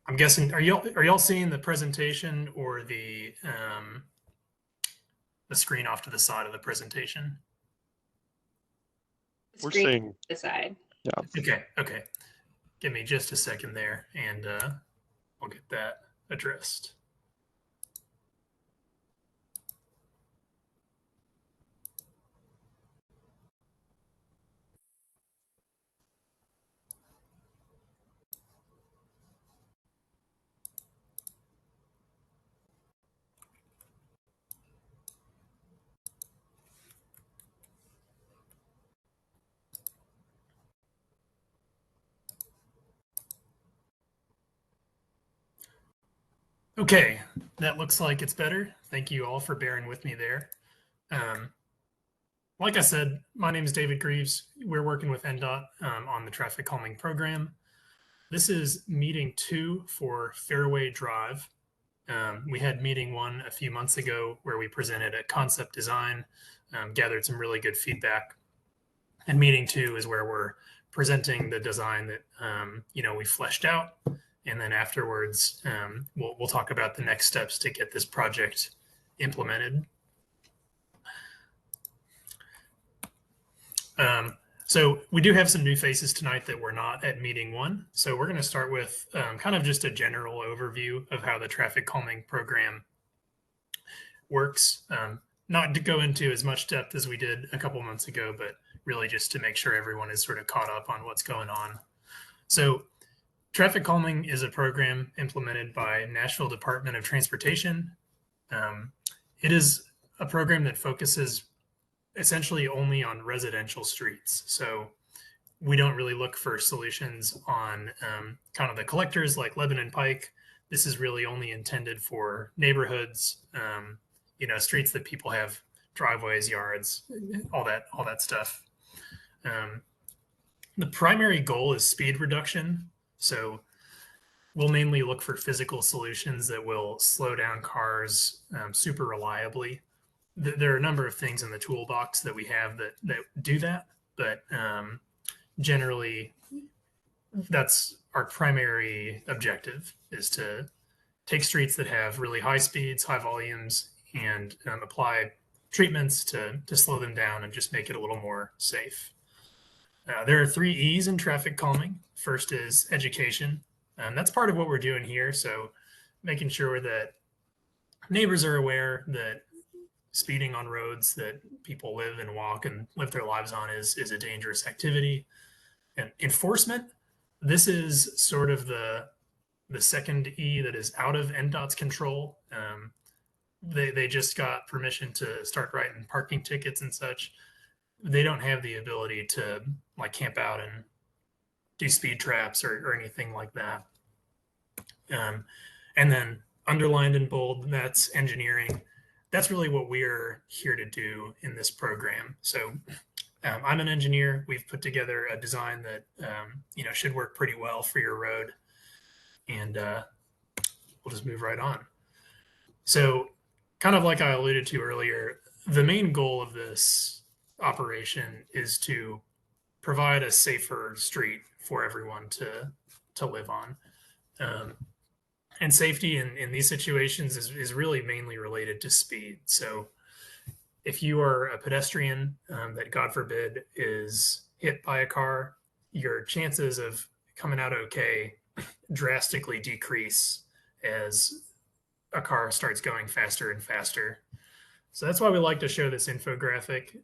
I'm guessing, are y'all seeing the presentation or the screen off to the side of the presentation? We're seeing the side. Yeah. Okay. Give me just a second there, and I'll get that addressed. Okay, that looks like it's better. Thank you all for bearing with me there. Like I said, my name is David Greaves. We're working with NDOT on the traffic calming program. This is meeting 2 for Fairway Drive. We had meeting 1 a few months ago where we presented a concept design, gathered some really good feedback. And meeting 2 is where we're presenting the design that we fleshed out. And then afterwards, we'll talk about the next steps to get this project implemented. So we do have some new faces tonight that were not at meeting 1. So we're going to start with kind of just a general overview of how the traffic calming program works. Not to go into as much depth as we did a couple months ago, but really just to make sure everyone is sort of caught up on what's going on. So traffic calming is a program implemented by Nashville Department of Transportation. It is a program that focuses essentially only on residential streets. So we don't really look for solutions on kind of the collectors like Lebanon Pike. This is really only intended for neighborhoods, streets that people have driveways, yards, all that stuff. The primary goal is speed reduction. So we'll mainly look for physical solutions that will slow down cars super reliably. There are a number of things in the toolbox that we have that do that, but generally that's our primary objective, is to take streets that have really high speeds, high volumes, and apply treatments to slow them down and just make it a little more safe. There are 3 E's in traffic calming. First is education. That's part of what we're doing here. So making sure that neighbors are aware that speeding on roads that people live and walk and live their lives on is a dangerous activity. And enforcement, this is sort of the second E that is out of NDOT's control. They just got permission to start writing parking tickets and such. They don't have the ability to like camp out and do speed traps or anything like that. And then underlined in bold, that's engineering. That's really what we're here to do in this program. So I'm an engineer. We've put together a design that should work pretty well for your road. And we'll just move right on. So kind of like I alluded to earlier, the main goal of this operation is to provide a safer street for everyone to live on. And safety in these situations is really mainly related to speed. So if you are a pedestrian that, God forbid, is hit by a car, your chances of coming out okay drastically decrease as a car starts going faster and faster. So that's why we like to show this infographic.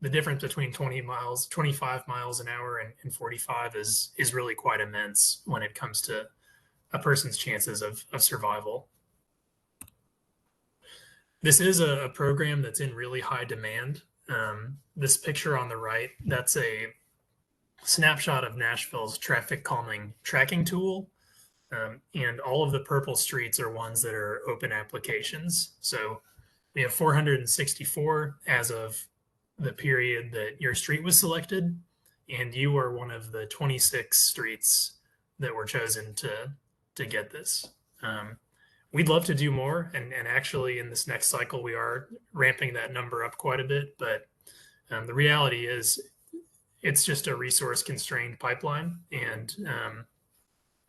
The difference between 25 miles an hour and 45 is really quite immense when it comes to a person's chances of survival. This is a program that's in really high demand. This picture on the right, that's a snapshot of Nashville's traffic calming tracking tool. And all of the purple streets are ones that are open applications. So we have 464 as of the period that your street was selected, and you are one of the 26 streets that were chosen to get this. We'd love to do more, and actually in this next cycle we are ramping that number up quite a bit, but the reality is it's just a resource constrained pipeline, and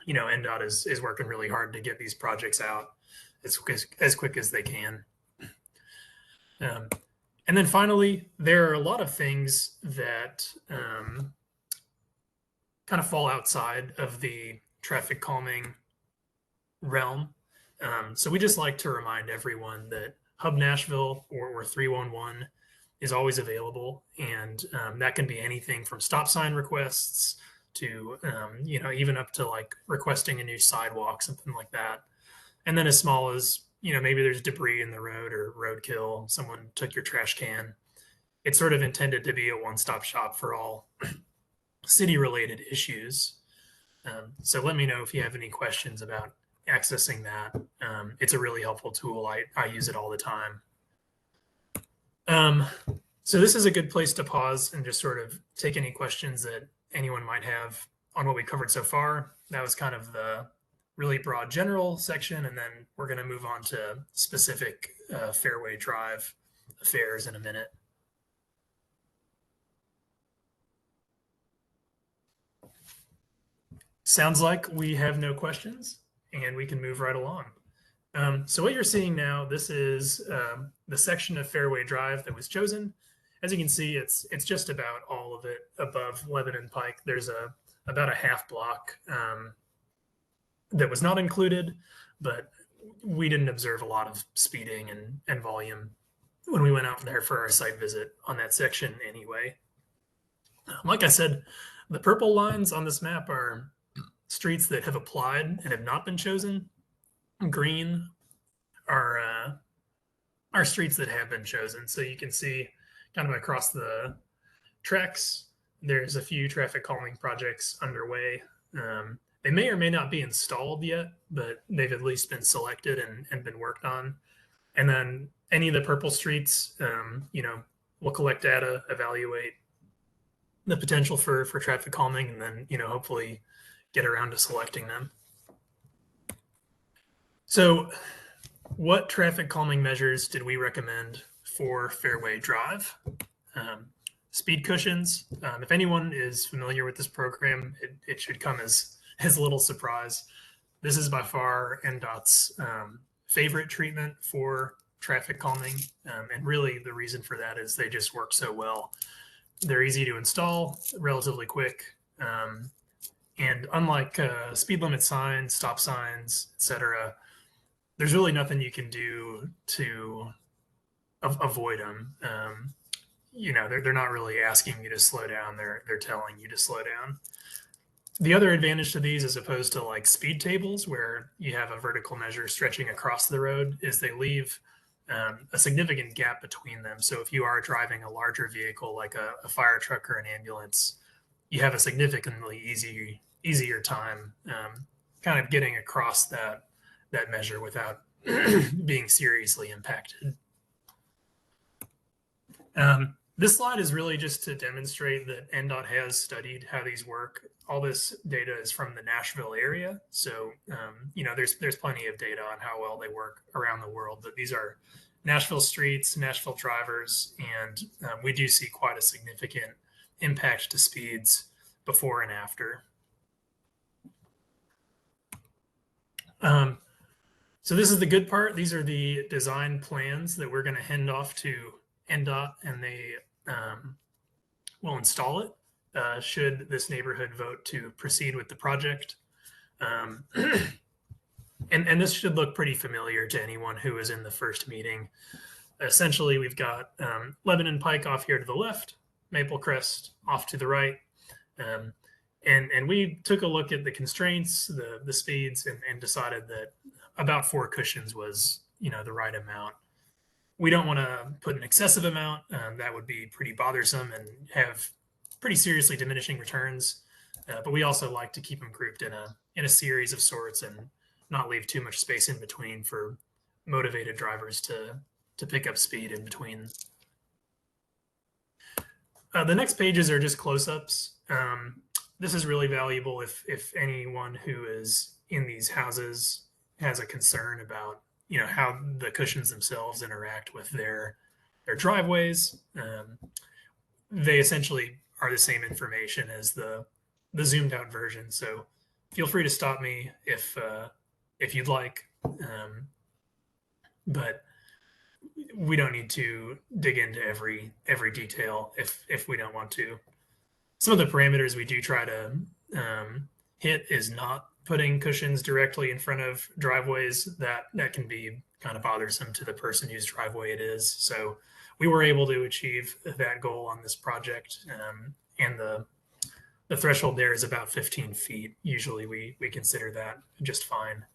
NDOT is working really hard to get these projects out as quick as they can. And then finally, there are a lot of things that kind of fall outside of the traffic calming realm. So we just like to remind everyone that Hub Nashville or 311 is always available. And that can be anything from stop sign requests to, even up to like requesting a new sidewalk, something like that. And then as small as, maybe there's debris in the road or roadkill, someone took your trash can. It's sort of intended to be a one-stop shop for all city-related issues. So let me know if you have any questions about accessing that. It's a really helpful tool. I use it all the time. So this is a good place to pause and just sort of take any questions that anyone might have on what we covered so far. That was kind of the really broad general section, and then we're going to move on to specific Fairway Drive affairs in a minute. Sounds like we have no questions, and we can move right along. So what you're seeing now, this is the section of Fairway Drive that was chosen. As you can see, it's just about all of it above Lebanon Pike. There's about a half block that was not included, but we didn't observe a lot of speeding and volume when we went out there for our site visit on that section anyway. Like I said, the purple lines on this map are streets that have applied and have not been chosen. Green are streets that have been chosen. So you can see kind of across the tracks, there's a few traffic calming projects underway. They may or may not be installed yet, but they've at least been selected and been worked on. And then any of the purple streets, we'll collect data, evaluate the potential for traffic calming, and then, hopefully get around to selecting them. So what traffic calming measures did we recommend for Fairway Drive? Speed cushions. If anyone is familiar with this program, it should come as little surprise. This is by far NDOT's favorite treatment for traffic calming. And really the reason for that is they just work so well. They're easy to install, relatively quick. And unlike speed limit signs, stop signs, etc., there's really nothing you can do to avoid them. They're not really asking you to slow down. They're telling you to slow down. The other advantage to these, as opposed to like speed tables where you have a vertical measure stretching across the road, is they leave a significant gap between them. So if you are driving a larger vehicle like a fire truck or an ambulance, you have a significantly easier time kind of getting across that measure without being seriously impacted. This slide is really just to demonstrate that NDOT has studied how these work. All this data is from the Nashville area. So, there's plenty of data on how well they work around the world, but these are Nashville streets, Nashville drivers, and we do see quite a significant impact to speeds before and after. So this is the good part. These are the design plans that we're going to hand off to NDOT, and they will install it should this neighborhood vote to proceed with the project. And this should look pretty familiar to anyone who was in the first meeting. Essentially, we've got Lebanon Pike off here to the left, Maple Crest off to the right. And we took a look at the constraints, the speeds, and decided that about 4 cushions was, the right amount. We don't want to put an excessive amount. That would be pretty bothersome and have pretty seriously diminishing returns. But we also like to keep them grouped in a series of sorts and not leave too much space in between for motivated drivers to pick up speed in between. The next pages are just close-ups. This is really valuable if anyone who is in these houses has a concern about how the cushions themselves interact with their driveways. They essentially are the same information as the zoomed out version. So feel free to stop me if you'd like. But we don't need to dig into every detail if we don't want to. Some of the parameters we do try to hit is not putting cushions directly in front of driveways. That can be kind of bothersome to the person whose driveway it is. So we were able to achieve that goal on this project, and the threshold there is about 15 feet. Usually we consider that just fine.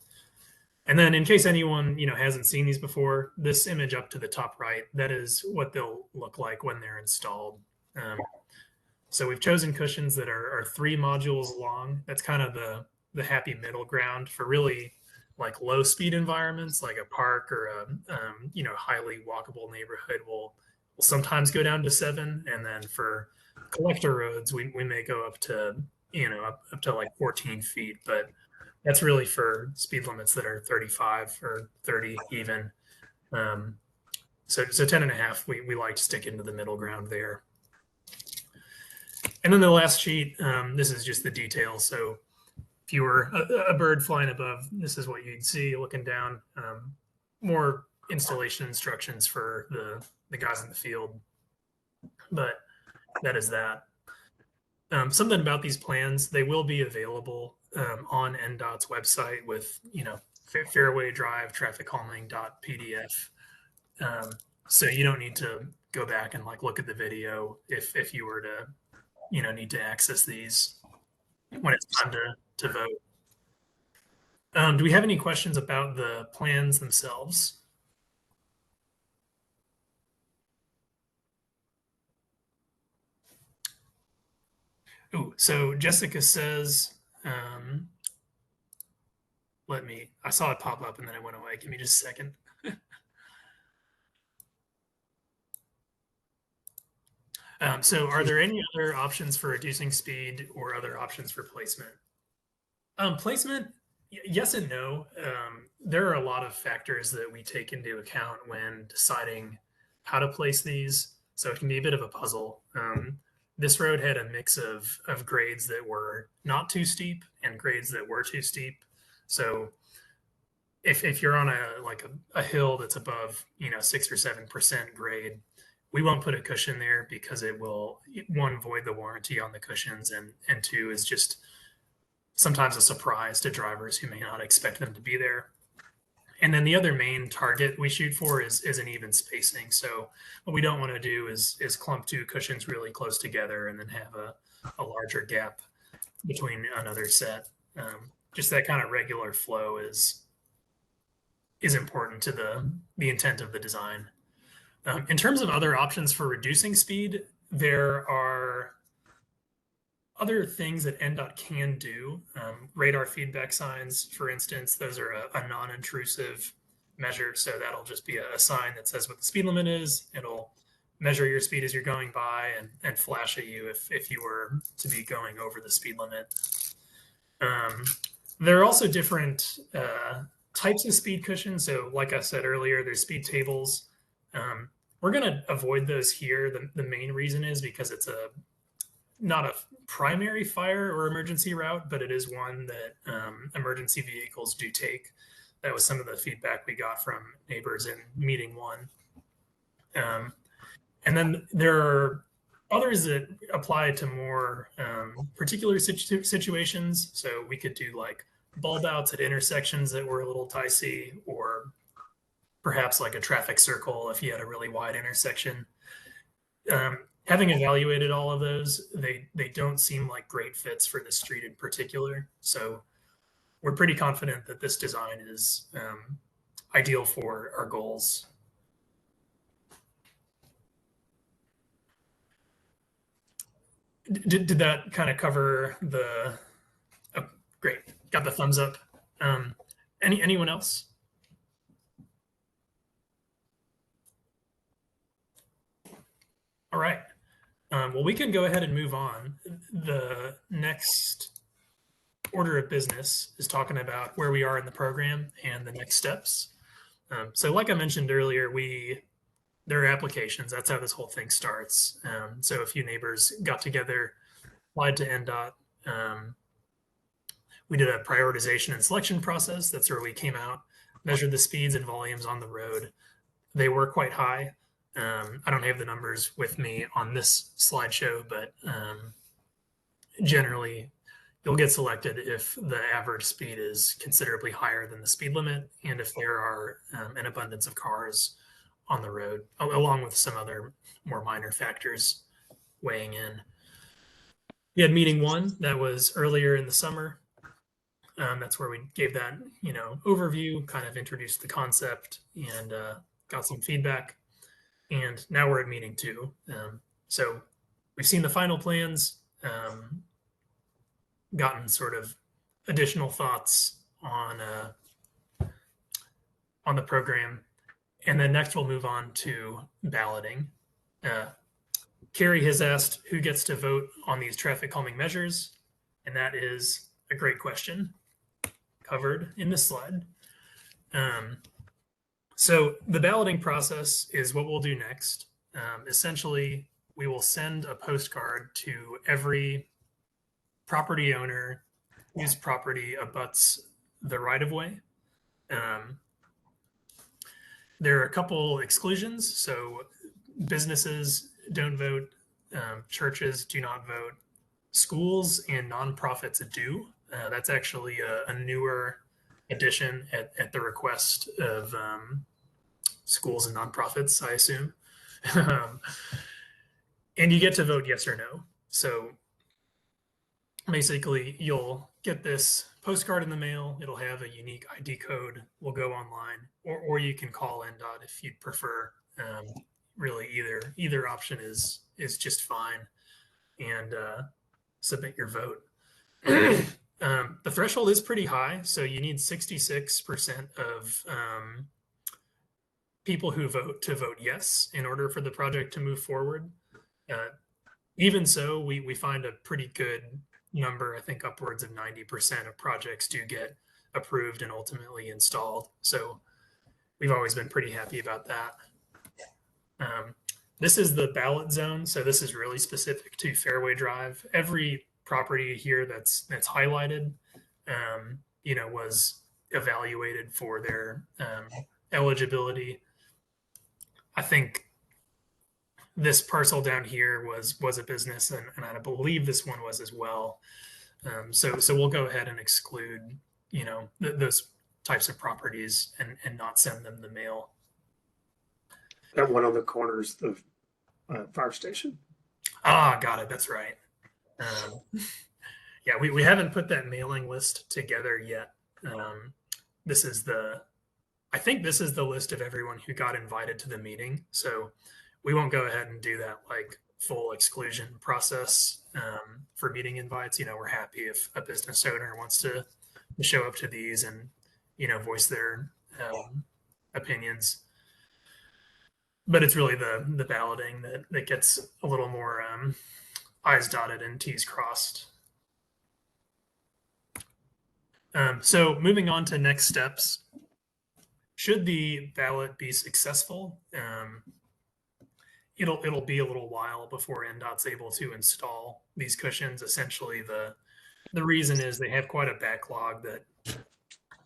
And then in case anyone, hasn't seen these before, this image up to the top right, that is what they'll look like when they're installed. So we've chosen cushions that are 3 modules long. That's kind of the happy middle ground for really like low speed environments, like a park or a highly walkable neighborhood. We'll sometimes go down to 7, and then for collector roads, we may go up to up to like 14 feet, but that's really for speed limits that are 35 or 30 even. So 10 and a half, we like to stick into the middle ground there. And then the last sheet, this is just the detail. So if you were a bird flying above, this is what you'd see looking down. More installation instructions for the guys in the field, but that is that. Something about these plans, they will be available on NDOT's website with, Fairway Drive, TrafficCalming.PDF. So you don't need to go back and look at the video if you were to, need to access these when it's time to vote. Do we have any questions about the plans themselves? Ooh, so Jessica says, I saw it pop up and then it went away. Give me just a second. So are there any other options for reducing speed or other options for placement? Placement, yes and no. There are a lot of factors that we take into account when deciding how to place these. So it can be a bit of a puzzle. This road had a mix of grades that were not too steep and grades that were too steep. So if you're on a hill that's above 6 or 7% grade, we won't put a cushion there because it will, 1, void the warranty on the cushions, and 2, is just sometimes a surprise to drivers who may not expect them to be there. And then the other main target we shoot for is an even spacing. So what we don't want to do is clump 2 cushions really close together and then have a larger gap between another set. Just that kind of regular flow is important to the intent of the design. In terms of other options for reducing speed, there are other things that NDOT can do. Radar feedback signs, for instance, those are a non-intrusive measure. So that'll just be a sign that says what the speed limit is. It'll measure your speed as you're going by and flash at you if you were to be going over the speed limit. There are also different types of speed cushions. So like I said earlier, there's speed tables. We're going to avoid those here. The main reason is because it's not a primary fire or emergency route, but it is one that emergency vehicles do take. That was some of the feedback we got from neighbors in meeting 1. And then there are others that apply to more particular situations. So we could do bulb outs at intersections that were a little dicey, or perhaps like a traffic circle if you had a really wide intersection. Having evaluated all of those, they don't seem like great fits for this street in particular. So we're pretty confident that this design is ideal for our goals. Did that kind of cover the? Oh, great, got the thumbs up. Anyone else? All right. Well, we can go ahead and move on. The next order of business is talking about where we are in the program and the next steps. So like I mentioned earlier, there are applications. That's how this whole thing starts. So a few neighbors got together, applied to NDOT. We did a prioritization and selection process. That's where we came out, measured the speeds and volumes on the road. They were quite high. I don't have the numbers with me on this slideshow, but generally you'll get selected if the average speed is considerably higher than the speed limit and if there are an abundance of cars on the road, along with some other more minor factors weighing in. We had meeting one that was earlier in the summer. That's where we gave that, overview, kind of introduced the concept and got some feedback. And now we're at meeting two. So we've seen the final plans, gotten sort of additional thoughts on the program. And then next we'll move on to balloting. Carrie has asked who gets to vote on these traffic calming measures. And that is a great question covered in this slide. So the balloting process is what we'll do next. Essentially, we will send a postcard to every property owner whose property abuts the right-of-way. There are a couple exclusions. So businesses don't vote, churches do not vote, schools and nonprofits do. That's actually a newer addition at the request of schools and nonprofits, I assume. And you get to vote yes or no. So basically, you'll get this postcard in the mail. It'll have a unique ID code. We'll go online, or you can call NDOT if you'd prefer. Really, either option is just fine, and submit your vote. The threshold is pretty high, so you need 66% of people who vote to vote yes in order for the project to move forward. Even so, we find a pretty good number. I think upwards of 90% of projects do get approved and ultimately installed. So we've always been pretty happy about that. This is the ballot zone. So this is really specific to Fairway Drive. Every property here that's highlighted, was evaluated for their eligibility. I think this parcel down here was a business, and I believe this one was as well. So we'll go ahead and exclude, those types of properties and not send them the mail. That one on the corners of fire station. Got it. That's right. Yeah, we haven't put that mailing list together yet. I think this is the list of everyone who got invited to the meeting. So we won't go ahead and do that like full exclusion process for meeting invites. We're happy if a business owner wants to show up to these and, voice their opinions. But it's really the balloting that gets a little more I's dotted and T's crossed. So moving on to next steps. Should the ballot be successful, it'll be a little while before NDOT's able to install these cushions. Essentially, the reason is they have quite a backlog that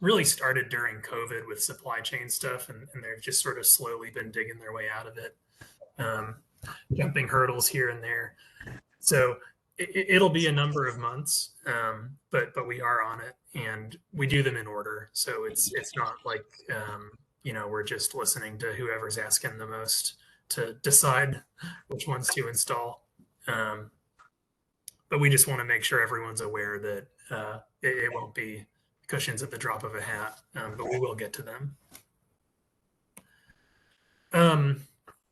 really started during COVID with supply chain stuff, and they've just sort of slowly been digging their way out of it, jumping hurdles here and there. So it'll be a number of months, but we are on it, and we do them in order. So it's not like we're just listening to whoever's asking the most to decide which ones to install. But we just want to make sure everyone's aware that it won't be cushions at the drop of a hat, but we will get to them.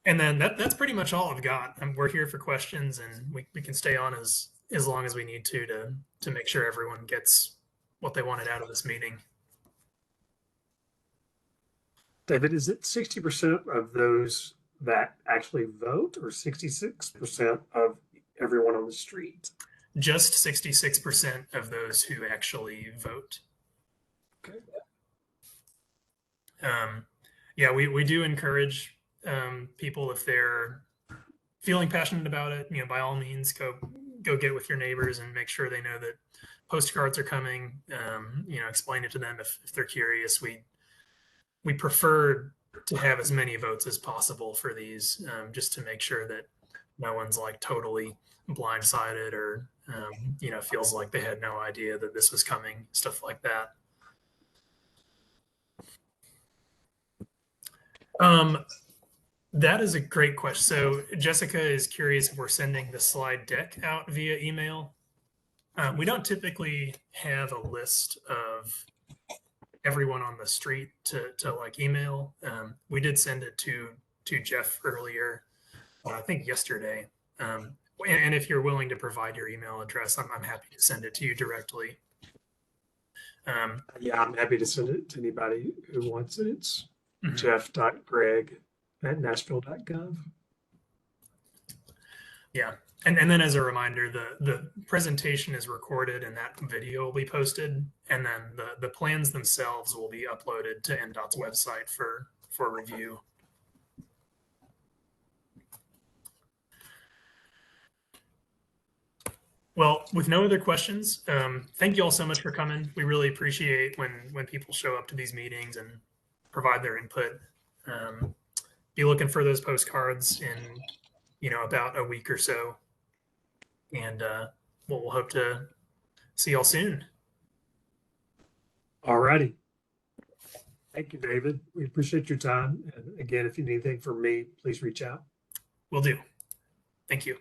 And then that's pretty much all I've got. We're here for questions, and we can stay on as long as we need to make sure everyone gets what they wanted out of this meeting. David, is it 60% of those that actually vote, or 66% of everyone on the street? Just 66% of those who actually vote. Okay. Yeah, we do encourage people, if they're feeling passionate about it, by all means, go go get with your neighbors and make sure they know that postcards are coming. Explain it to them if they're curious. We prefer to have as many votes as possible for these, just to make sure that no one's like totally blindsided or feels like they had no idea that this was coming, stuff like that. That is a great question. So Jessica is curious if we're sending the slide deck out via email. We don't typically have a list of everyone on the street to like email. We did send it to Jeff earlier, I think yesterday. And if you're willing to provide your email address, I'm happy to send it to you directly. Yeah, I'm happy to send it to anybody who wants it. It's jeff.greg@Nashville.gov. Yeah. And then as a reminder, the presentation is recorded and that video will be posted. And then the plans themselves will be uploaded to NDOT's website for review. Well, with no other questions, thank you all so much for coming. We really appreciate when people show up to these meetings and provide their input. Be looking for those postcards in about a week or so. And we'll hope to see y'all soon. All righty. Thank you, David. We appreciate your time. And again, if you need anything from me, please reach out. Will do. Thank you.